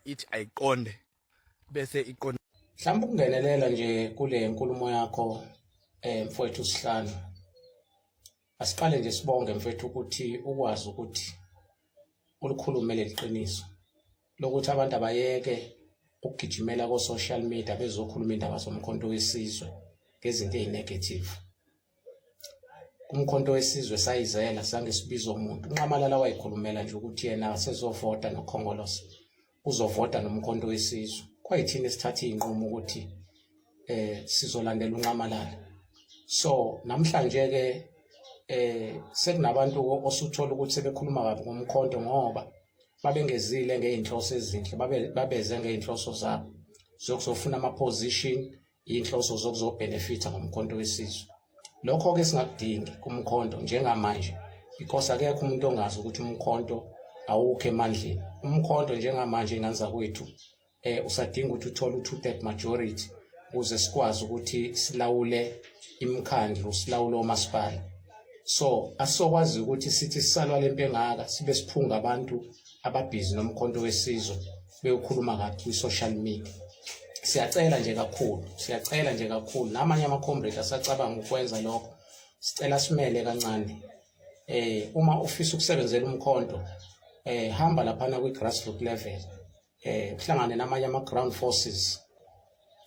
ithi ayiqonde bese iqonde. Mhlawumbe ukungenelela nje kule nkulumo yakho mfowethu Sihlanu, asiqale nje sibonge mfowethu ukuthi ukwazi ukuthi ulikhulume leqiniso lokuthi abantu abayeke ukugijimela ko social media bezokhuluma indaba zomkhonto wesizwe ngezinto ezinegative. Umkhonto wesizwe sayizela sange sibiza umuntu. UNqamalala wayikhulumela nje ukuthi yena sezovota noKhongolose uzovota nomkhonto wesizwe. Kwayithini sithatha inqumo ukuthi sizolandela uNqamalala. So namhlanje ke sekunabantu osuthola ukuthi sebekhuluma kabi ngomkhonto ngoba babengezile ngeinhloso ezinhle, babeze ngeinhloso zabo zokuzofuna ama position, inhloso zokuzobenefita ngomkhonto wesizwe. Lokho ke singakudingi kumkhonto njengamanje because akekho umuntu ongazi ukuthi umkhonto awukho emandleni. Umkhonto njengamanje inganza kwethu usadinga ukuthi uthole u2/3 majority ukuze sikwazi ukuthi silawule imikhandlu, silawule omasipala. So asokwazi ukuthi sithi sisalwa lempe engaka sibe siphunga abantu ababhizi nomkhonto wesizwe beyokhuluma kabi ku social media. Siyacela nje kakhulu namanye ama-comrade asacabanga ukwenza lokho. Sicela simele kancane. Uma ufisa ukusebenzela umkhonto hamba laphana kwi-grassroots level. Uhlangane namanye ama-ground forces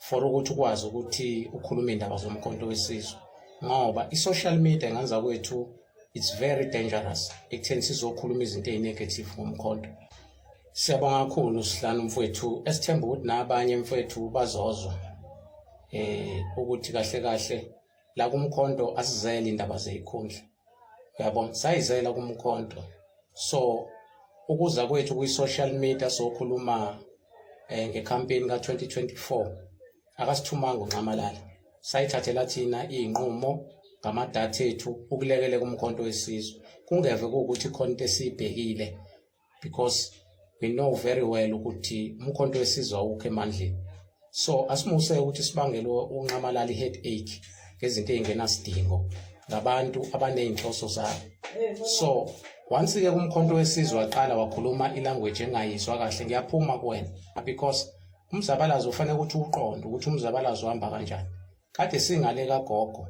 for ukuthi ukwazi ukuthi ukhulume indaba zomkhonto wesizwe. Ngoba i-social media nganza kwethu it's very dangerous ekutheni sizokhuluma izinto ezinegative ngomkhonto. Siyabonga kakhulu Sihlanu mfowethu, esithemba ukuthi nabanye mfowethu bazozwa ukuthi kahle la kumkhonto asizele indaba zezikhundla. Uyabona sayizela kumkhonto. So ukuza kwethu kwi-social media sokhuluma ngecampaign ka-2024 akasithumanga uNqamalala. Sayithathela thina inqumo ngamadatha ethu ukulekele kumkhonto wesizwe. Kungeve ukuthi khona into esibhekile because we know very well ukuthi umkhonto wesizwe awukho emandleni. So asimuse ukuthi sibangele uNqamalala i-headache ngezinto ezingenasidingo ngabantu abanezinhloso zabo. So once ke kumkhonto wesizwe waqala wakhuluma ilanguage engayizwa kahle, ngiyaphuma kuwena because umzabalazo ufanele ukuthi uqonde ukuthi umzabalazo uhamba kanjani. Kade singale kagogo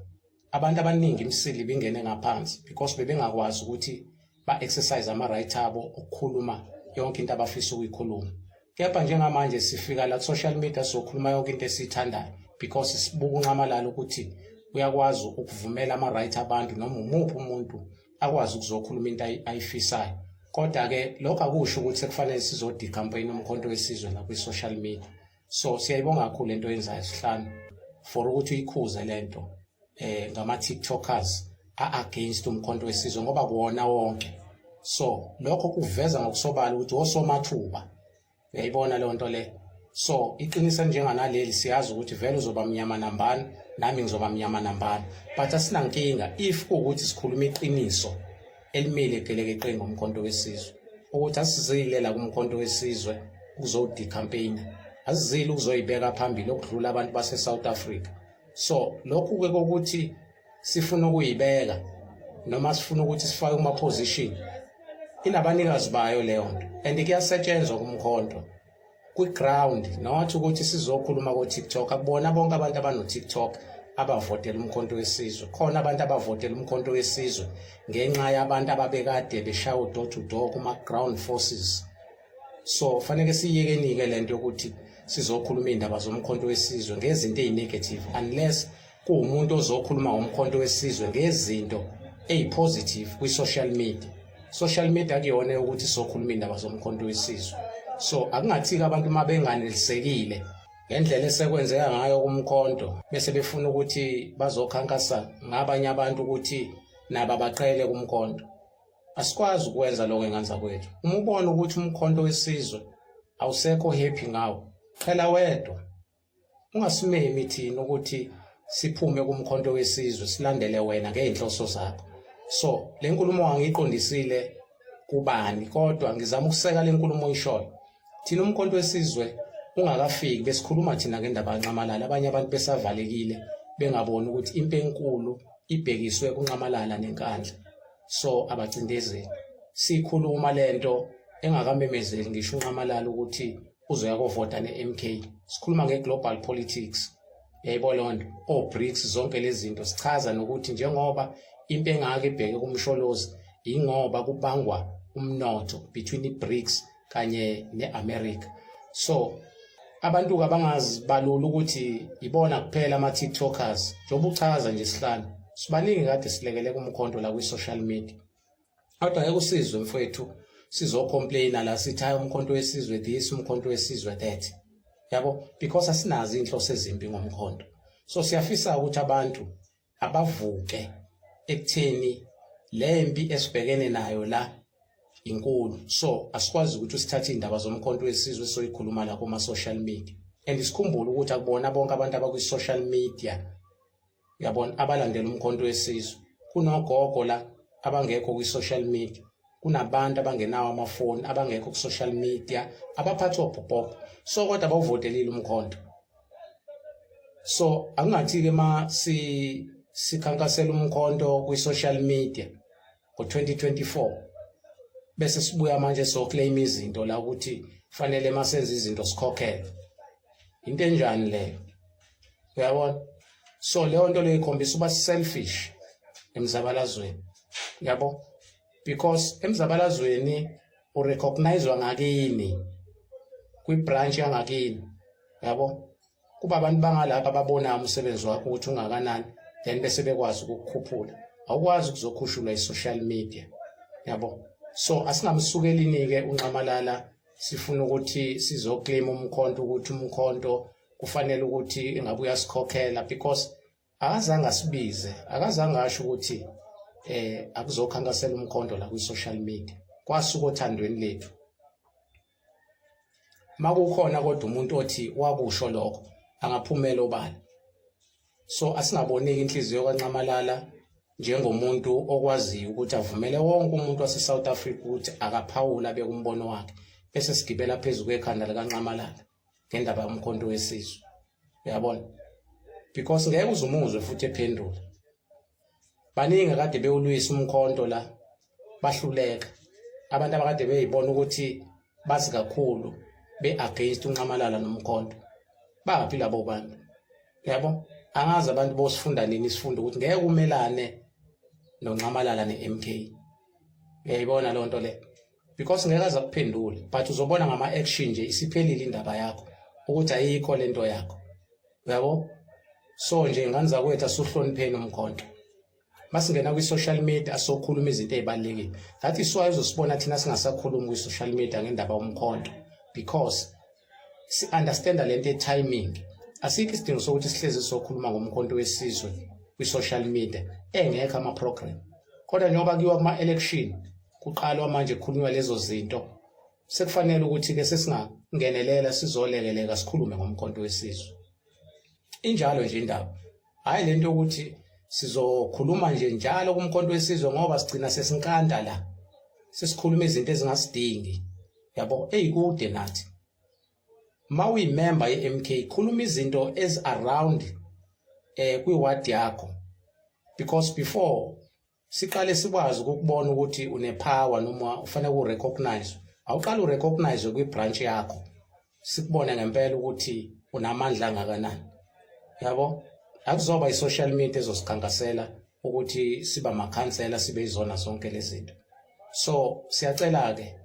abantu abaningi imsili bingene ngaphansi because bebengakwazi ukuthi ba-exercise ama-right abo ukukhuluma yonke into abafisa ukuyikhuluma. Kepha njengamanje sifika la social media sokhuluma yonke into esiyithandayo because sibuka uNqamalala ukuthi uyakwazi ukuvumela ama-right abantu noma umuphi umuntu akwazi ukuzokhuluma into ayifisayo. Kodwa ke lokho akusho ukuthi sekufanele sizodi-campaign umkhonto wesizwe la kwi-social media. So siyayibonga kakhulu lento yenzayo Sihlanu for ukuthi uyikhuze lento ngama-tiktokers against umkhonto wesizwe ngoba kuwona wonke. So lokho kuveza ngokusobala ukuthi osomathuba uyayibona leyo nto le. So iqiniso njenganaleli siyazi ukuthi vele uzoba mnyama nambani nami ngizoba mnyama nambani, but asinankinga if ukuthi sikhuluma iqiniso elimile gelekeqe ngomkhonto wesizwe ukuthi asizile la kumkhonto wesizwe uzodi-campaign, asizile ukuzoyibeka phambili okudlula abantu base-South Africa. So lokhu ke ukuthi sifuna ukuyibeka noma sifuna ukuthi sifake kuma-position inabanikazi bayo leyo nto and kuyasetshenzwa kumkhonto kwi-ground, not ukuthi sizokhuluma ko-TikTok. Akubona bonke abantu abano-TikTok abavotela umkhonto wesizwe. Khona abantu abavotela umkhonto wesizwe ngenxa yabantu ababekade beshawa door to door kuma-ground forces. So fanele siyekenike lento yokuthi sizokhuluma indaba zomkhonto wesizwe ngezinto ezinegative unless kuwumuntu ozokhuluma ngomkhonto wesizwe ngezinto ezipositive kwi-social media. Social media kuyona ukuthi sizokhuluma indaba zomkhonto wesizwe. So akungathika abantu mabenganelisekile ngendlela esekwenzeka ngayo kumkhonto bese befuna ukuthi bazokhankasa ngabanye abantu ukuthi nabo baqhele kumkhonto. Asikwazi ukwenza lokho enganza kwethu. Uma ubona ukuthi umkhonto wesizwe awusekho happy ngawo, phela wedwa. Ungasimemi thina ukuthi siphume kumkhonto wesizwe silandele wena ngeinhloso zakho. So le nkulumo angiqondisile kubani kodwa ngizama ukuseka le nkulumo oyishoyo. Thina umkhonto wesizwe ungakafiki besikhuluma thina ngendaba kaNqamalala, abanye abantu besavalekile bengaboni ukuthi impi enkulu ibhekiswe kuNqamalala nenkandla. So abacindezeli sikhuluma lento engakamemezeli ngisho uNqamalala ukuthi uzoya kovota neMK. Sikhuluma ngeglobal politics. Yayibona lonto BRICS zonke lezi zinto sichaza nokuthi njengoba into engake ibheke kumsholozi ingoba kubangwa umnotho between iBRICS kanye neAmerica. So abantu abangazibalula ukuthi ibona kuphela ama TikTokers njengoba uchaza nje sihlanu sibaningi kade silekele kumkhonto la kwi-social media. Kodwa ngeke usizwe mfowethu sizocomplaina la sithi hayi umkhonto wesizwe this umkhonto wesizwe that. Yabo because asinazi inhloso ezimbi ngomkhonto. So siyafisa ukuthi abantu abavuke ekutheni lempi esibhekene nayo la inkulu. So asikwazi ukuthi usithathe indaba zomkhonto wesizwe soyikhuluma la kuma social media. And isikhumbule ukuthi akubona bonke abantu abakwi social media yabona abalandela umkhonto wesizwe. Kunogogo la abangekho kwi social media. Kunabantu abangenawo amafoni abangekho ku social media abaphathwa ubhobho. So kodwa bawuvotelile umkhonto. So angathi ke ma sikhankasela umkhonto kwi social media ngo-2024 bese sibuya manje claim izinto la ukuthi fanele masenze izinto sikhokhele. Into enjani leyo? Uyabona? So leyo nto leyo ikhombisa uba selfish emzabalazweni. Yabo? Because emzabalazweni urecognizewa ngakini kwi-branch yangakini. Yabo? Kuba abantu bangalapha babona umsebenzi wakho ukuthi ungakanani then bese bekwazi ukukukhuphula. Awukwazi ukuzokhushulwa i-social media. Yabo? So asingamsukelini ke uNxamalala sifuna ukuthi sizoclaim umkhonto ukuthi umkhonto kufanele ukuthi engabuya sikhokhela because akazange asibize akazange asho ukuthi akuzokhankasela umkhonto la kwi-social media kwasuka othandweni lethu. Makukhona kodwa umuntu othi wakusho lokho angaphumela obala. So asingaboneki inhliziyo kaNxamalala njengomuntu okwaziyo ukuthi avumele wonke umuntu wase-South Africa ukuthi akaphawula bekumbono wakhe bese sigibela phezulu kwekhanda likaNxamalala ngendaba yomkhonto wesizwe. Uyabona? Because ngeke uzumuzwe futhi ephendula. Baningi kade bewulwisa umkhonto la bahluleka. Abantu abakade beyibona ukuthi bazi kakhulu be-against uNxamalala nomkhonto. Baphi labo bantu? Yabo? Angazi abantu bosifunda nini isifundo ukuthi ngeke umelane noNxamalala neMK. Uyayibona lo nto le? Because ngeke aza kuphendula but uzobona ngama-action nje isiphelile indaba yakho ukuthi ayikho lento yakho. Uyabo? So nje ngani zakwethu asuhlonipheni umkhonto. Masingena kwi-social media asokhuluma izinto ezibalulekile. That is why uzosibona thina singasakhulumi kwi-social media ngendaba yomkhonto because si understand lento timing. Asikho isidingo sokuthi sihleze sokhuluma ngomkhonto wesizwe kwi-social media engekho ama-program. Kodwa njengoba kuyiwa kuma-election kuqalwa manje kukhulunywa lezo zinto sekufanele ukuthi ke sesingangenelela sizolekeleka sikhulume ngomkhonto wesizwe. Injalo nje indaba. Hayi lento ukuthi sizokhuluma nje njalo kumkhonto wesizwe ngoba sigcina sesinkanda la. Sesikhuluma izinto ezingasidingi. Yabo eyikude nathi. Ma uyimember yeMK khuluma izinto around kwi-ward yakho because before siqale sikwazi ukubona ukuthi unepower noma ufanele urecognize awuqala urecognize kwi-branch yakho sikubone ngempela ukuthi unamandla angakanani. Yabo? Akuzoba i-social media ezosikhankasela ukuthi siba amakhansela sibe izona zonke lezi zinto. So siyacela ke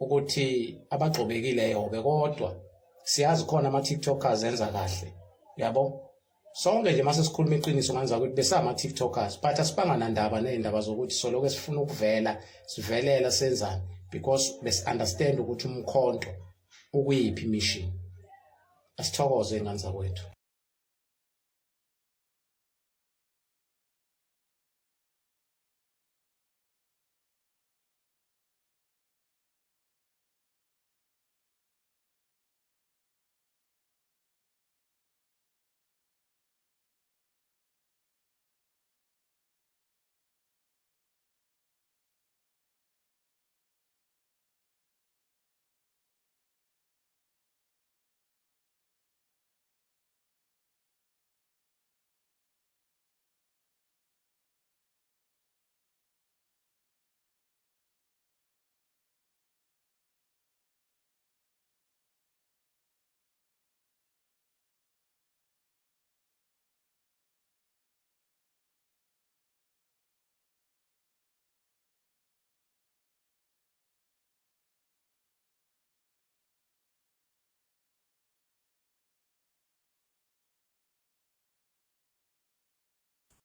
ukuthi abagxobekile yobe kodwa siyazi khona ama-TikTokers enza kahle. Yabo? Sonke nje mase sikhuluma iqiniso nganza ukuthi besama TikTokers but asibanga nandaba nezindaba zokuthi soloko sifuna ukuvela sivelela senzani because bes understand ukuthi umkhonto ukuyiphi mission. Asithokoze nganza kwethu.